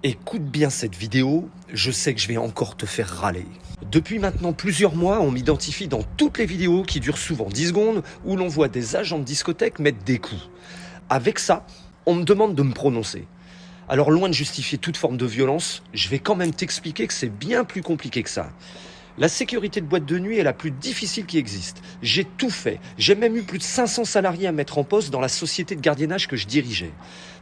Écoute bien cette vidéo, je sais que je vais encore te faire râler. Depuis maintenant plusieurs mois, on m'identifie dans toutes les vidéos qui durent souvent 10 secondes où l'on voit des agents de discothèque mettre des coups. Avec ça, on me demande de me prononcer. Alors loin de justifier toute forme de violence, je vais quand même t'expliquer que c'est bien plus compliqué que ça. La sécurité de boîte de nuit est la plus difficile qui existe. J'ai tout fait. J'ai même eu plus de 500 salariés à mettre en poste dans la société de gardiennage que je dirigeais.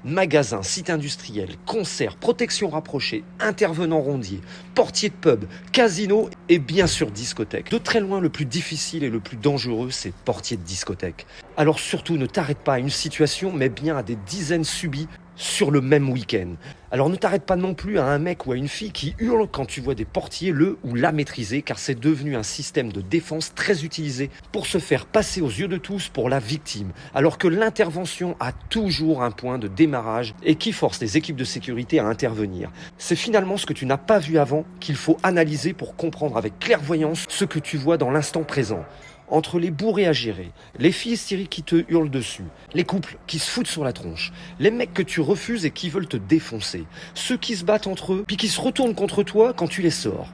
Magasins, sites industriels, concerts, protection rapprochée, intervenants rondiers, portiers de pub, casinos et bien sûr discothèque. De très loin, le plus difficile et le plus dangereux, c'est portier de discothèque. Alors surtout, ne t'arrête pas à une situation, mais bien à des dizaines subies sur le même week-end. Alors ne t'arrête pas non plus à un mec ou à une fille qui hurle quand tu vois des portiers le ou la maîtriser, car c'est devenu un système de défense très utilisé pour se faire passer aux yeux de tous pour la victime, alors que l'intervention a toujours un point de démarrage et qui force les équipes de sécurité à intervenir. C'est finalement ce que tu n'as pas vu avant qu'il faut analyser pour comprendre avec clairvoyance ce que tu vois dans l'instant présent. Entre les bourrés à gérer, les filles hystériques qui te hurlent dessus, les couples qui se foutent sur la tronche, les mecs que tu refuses et qui veulent te défoncer, ceux qui se battent entre eux puis qui se retournent contre toi quand tu les sors,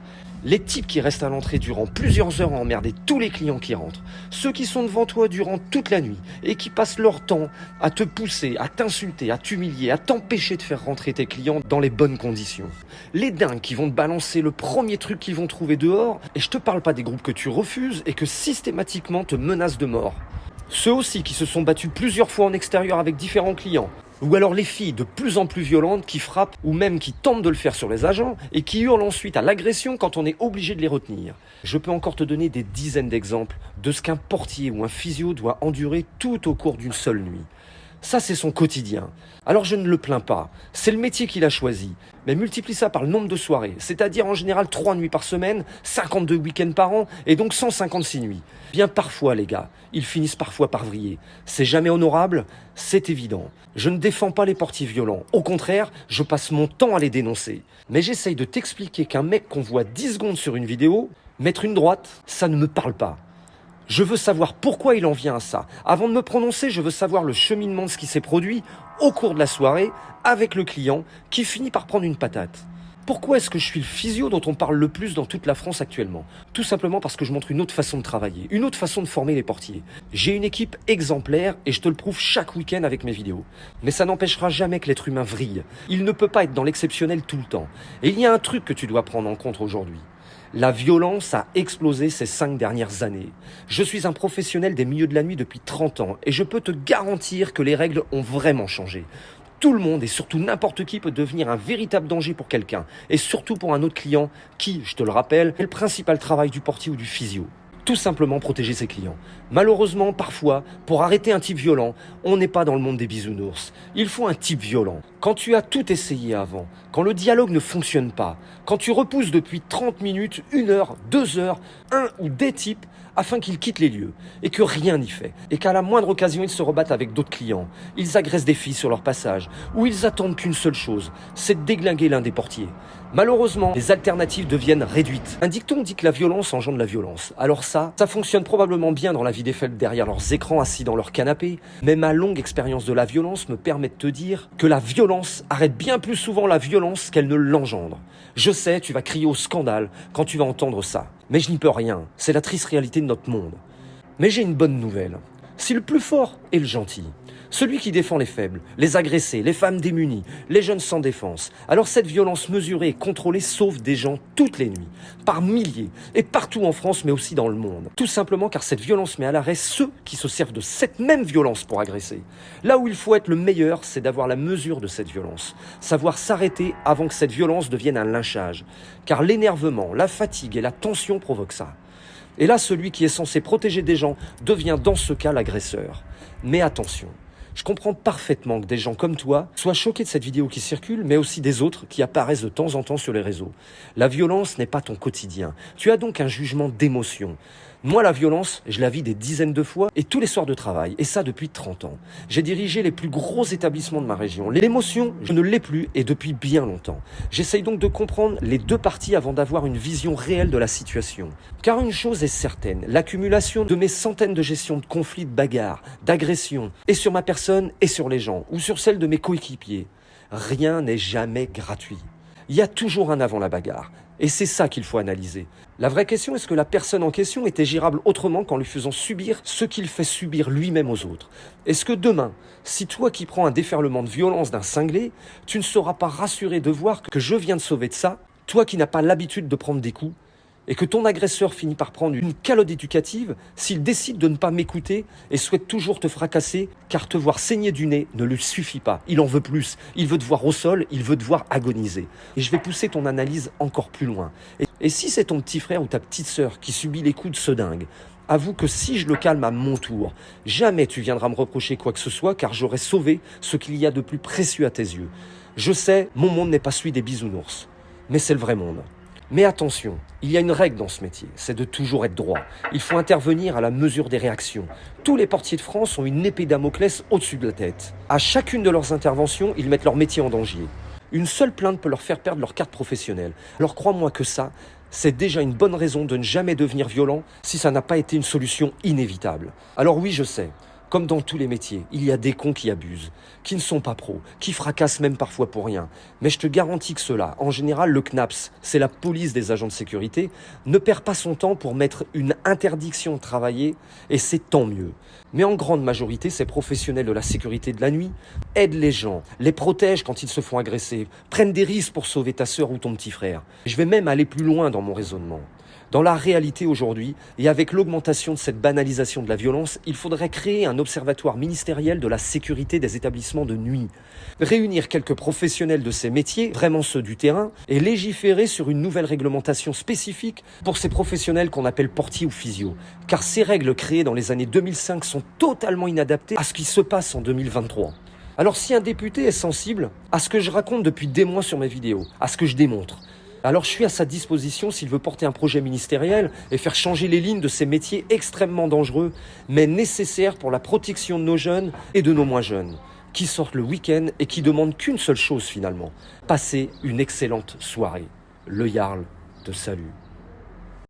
les types qui restent à l'entrée durant plusieurs heures à emmerder tous les clients qui rentrent, ceux qui sont devant toi durant toute la nuit et qui passent leur temps à te pousser, à t'insulter, à t'humilier, à t'empêcher de faire rentrer tes clients dans les bonnes conditions. Les dingues qui vont te balancer le premier truc qu'ils vont trouver dehors, et je te parle pas des groupes que tu refuses et que systématiquement te menacent de mort. Ceux aussi qui se sont battus plusieurs fois en extérieur avec différents clients. Ou alors les filles de plus en plus violentes qui frappent ou même qui tentent de le faire sur les agents et qui hurlent ensuite à l'agression quand on est obligé de les retenir. Je peux encore te donner des dizaines d'exemples de ce qu'un portier ou un physio doit endurer tout au cours d'une seule nuit. Ça, c'est son quotidien. Alors je ne le plains pas, c'est le métier qu'il a choisi. Mais multiplie ça par le nombre de soirées, c'est-à-dire en général 3 nuits par semaine, 52 week-ends par an, et donc 156 nuits. Bien parfois, les gars, ils finissent parfois par vriller. C'est jamais honorable, c'est évident. Je ne défends pas les portiers violents. Au contraire, je passe mon temps à les dénoncer. Mais j'essaye de t'expliquer qu'un mec qu'on voit 10 secondes sur une vidéo, mettre une droite, ça ne me parle pas. Je veux savoir pourquoi il en vient à ça. Avant de me prononcer, je veux savoir le cheminement de ce qui s'est produit au cours de la soirée avec le client qui finit par prendre une patate. Pourquoi est-ce que je suis le physio dont on parle le plus dans toute la France actuellement ? Tout simplement parce que je montre une autre façon de travailler, une autre façon de former les portiers. J'ai une équipe exemplaire et je te le prouve chaque week-end avec mes vidéos. Mais ça n'empêchera jamais que l'être humain vrille. Il ne peut pas être dans l'exceptionnel tout le temps. Et il y a un truc que tu dois prendre en compte aujourd'hui. La violence a explosé ces 5 dernières années. Je suis un professionnel des milieux de la nuit depuis 30 ans et je peux te garantir que les règles ont vraiment changé. Tout le monde et surtout n'importe qui peut devenir un véritable danger pour quelqu'un et surtout pour un autre client qui, je te le rappelle, est le principal travail du portier ou du physio. Tout simplement protéger ses clients. Malheureusement, parfois, pour arrêter un type violent, on n'est pas dans le monde des bisounours. Il faut un type violent. Quand tu as tout essayé avant, quand le dialogue ne fonctionne pas, quand tu repousses depuis 30 minutes, 1 heure, 2 heures, un ou des types afin qu'ils quittent les lieux et que rien n'y fait et qu'à la moindre occasion ils se rebattent avec d'autres clients, ils agressent des filles sur leur passage ou ils attendent qu'une seule chose, c'est de déglinguer l'un des portiers. Malheureusement, les alternatives deviennent réduites. Un dicton dit que la violence engendre la violence. Alors ça fonctionne probablement bien dans la vie des faibles derrière leurs écrans assis dans leur canapé, mais ma longue expérience de la violence me permet de te dire que la violence arrête bien plus souvent la violence qu'elle ne l'engendre. Je sais, tu vas crier au scandale quand tu vas entendre ça, mais je n'y peux rien, c'est la triste réalité de notre monde. Mais j'ai une bonne nouvelle. Si le plus fort est le gentil, celui qui défend les faibles, les agressés, les femmes démunies, les jeunes sans défense, alors cette violence mesurée et contrôlée sauve des gens toutes les nuits, par milliers, et partout en France mais aussi dans le monde. Tout simplement car cette violence met à l'arrêt ceux qui se servent de cette même violence pour agresser. Là où il faut être le meilleur, c'est d'avoir la mesure de cette violence, savoir s'arrêter avant que cette violence devienne un lynchage, car l'énervement, la fatigue et la tension provoquent ça. Et là, celui qui est censé protéger des gens devient dans ce cas l'agresseur. Mais attention, je comprends parfaitement que des gens comme toi soient choqués de cette vidéo qui circule, mais aussi des autres qui apparaissent de temps en temps sur les réseaux. La violence n'est pas ton quotidien. Tu as donc un jugement d'émotion. Moi, la violence, je la vis des dizaines de fois et tous les soirs de travail, et ça depuis 30 ans. J'ai dirigé les plus gros établissements de ma région. L'émotion, je ne l'ai plus et depuis bien longtemps. J'essaye donc de comprendre les deux parties avant d'avoir une vision réelle de la situation. Car une chose est certaine, l'accumulation de mes centaines de gestions de conflits, de bagarres, d'agressions, et sur ma personne et sur les gens, ou sur celle de mes coéquipiers, rien n'est jamais gratuit. Il y a toujours un avant la bagarre. Et c'est ça qu'il faut analyser. La vraie question, est-ce que la personne en question était gérable autrement qu'en lui faisant subir ce qu'il fait subir lui-même aux autres? Est-ce que demain, si toi qui prends un déferlement de violence d'un cinglé, tu ne seras pas rassuré de voir que je viens de sauver de ça, toi qui n'as pas l'habitude de prendre des coups, et que ton agresseur finit par prendre une calotte éducative s'il décide de ne pas m'écouter et souhaite toujours te fracasser, car te voir saigner du nez ne lui suffit pas. Il en veut plus. Il veut te voir au sol, il veut te voir agoniser. Et je vais pousser ton analyse encore plus loin. Et si c'est ton petit frère ou ta petite sœur qui subit les coups de ce dingue, avoue que si je le calme à mon tour, jamais tu viendras me reprocher quoi que ce soit, car j'aurai sauvé ce qu'il y a de plus précieux à tes yeux. Je sais, mon monde n'est pas celui des bisounours, mais c'est le vrai monde. Mais attention, il y a une règle dans ce métier, c'est de toujours être droit. Il faut intervenir à la mesure des réactions. Tous les portiers de France ont une épée Damoclès au-dessus de la tête. À chacune de leurs interventions, ils mettent leur métier en danger. Une seule plainte peut leur faire perdre leur carte professionnelle. Alors crois-moi que ça, c'est déjà une bonne raison de ne jamais devenir violent si ça n'a pas été une solution inévitable. Alors oui, je sais. Comme dans tous les métiers, il y a des cons qui abusent, qui ne sont pas pros, qui fracassent même parfois pour rien. Mais je te garantis que cela, en général, le CNAPS, c'est la police des agents de sécurité, ne perd pas son temps pour mettre une interdiction de travailler, et c'est tant mieux. Mais en grande majorité, ces professionnels de la sécurité de la nuit aident les gens, les protègent quand ils se font agresser, prennent des risques pour sauver ta sœur ou ton petit frère. Je vais même aller plus loin dans mon raisonnement. Dans la réalité aujourd'hui, et avec l'augmentation de cette banalisation de la violence, il faudrait créer un observatoire ministériel de la sécurité des établissements de nuit. Réunir quelques professionnels de ces métiers, vraiment ceux du terrain, et légiférer sur une nouvelle réglementation spécifique pour ces professionnels qu'on appelle portiers ou physio. Car ces règles créées dans les années 2005 sont totalement inadaptées à ce qui se passe en 2023. Alors si un député est sensible à ce que je raconte depuis des mois sur mes vidéos, à ce que je démontre, alors je suis à sa disposition s'il veut porter un projet ministériel et faire changer les lignes de ces métiers extrêmement dangereux, mais nécessaires pour la protection de nos jeunes et de nos moins jeunes, qui sortent le week-end et qui demandent qu'une seule chose finalement, passer une excellente soirée. Le Jarl te salue.